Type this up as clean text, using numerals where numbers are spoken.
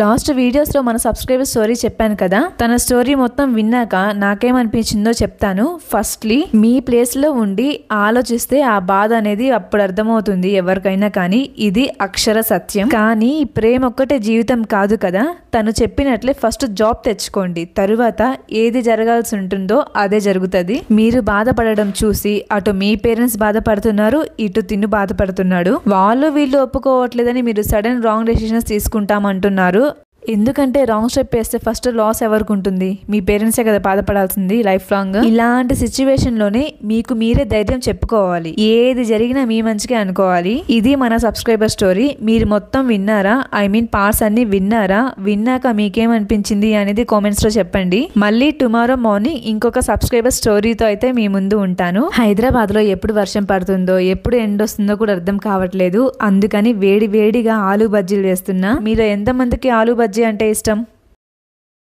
Last videos లో మన subscriber story చెప్పాను కదా, తన స్టోరీ మొత్తం విన్నాక నాకేమనిపించిందో చెప్తాను. ఫస్ట్లీ మీ ప్లేస్ లో ఉండి ఆలోచిస్తే ఆ బాధ అనేది అప్పుడు అర్థమవుతుంది ఎవరికైనా. కానీ ఇది అక్షర సత్యం. కానీ ప్రేమ ఒక్కటే జీవితం కాదు కదా. తను చెప్పినట్లే ఫస్ట్ జాబ్ తెచ్చుకోండి, తరువాత ఏది జరగాల్సి ఉంటుందో అదే జరుగుతుంది. మీరు బాధపడడం చూసి అటు మీ పేరెంట్స్ బాధపడుతున్నారు, ఇటు తిను బాధపడుతున్నాడు. వాళ్ళు వీళ్ళు ఒప్పుకోవట్లేదని మీరు సడన్ రాంగ్ డెసిషన్స్ తీసుకుంటామంటున్నారు. ఎందుకంటే రాంగ్ స్టెప్ వేస్తే ఫస్ట్ లాస్ ఎవరికి ఉంటుంది? మీ పేరెంట్సే కదా బాధపడాల్సింది లైఫ్ లాంగ్. ఇలాంటి సిచ్యువేషన్ లోనే మీకు మీరే ధైర్యం చెప్పుకోవాలి. ఏది జరిగినా మీ మంచిగా అనుకోవాలి. ఇది మన సబ్స్క్రైబర్ స్టోరీ. మీరు మొత్తం విన్నారా? ఐ మీన్ పార్ట్స్ అన్ని విన్నారా? విన్నాక మీకేమనిపించింది అనేది కామెంట్స్ లో చెప్పండి. మళ్ళీ టుమారో మార్నింగ్ ఇంకొక సబ్స్క్రైబర్ స్టోరీతో అయితే మీ ముందు ఉంటాను. హైదరాబాద్ లో ఎప్పుడు వర్షం పడుతుందో, ఎప్పుడు ఎండ వస్తుందో కూడా అర్థం కావట్లేదు. అందుకని వేడి వేడిగా ఆలు బజ్జీలు వేస్తున్నా. మీరు ఎంతమందికి ఆలు బజ్జీ అంటే ఇష్టం?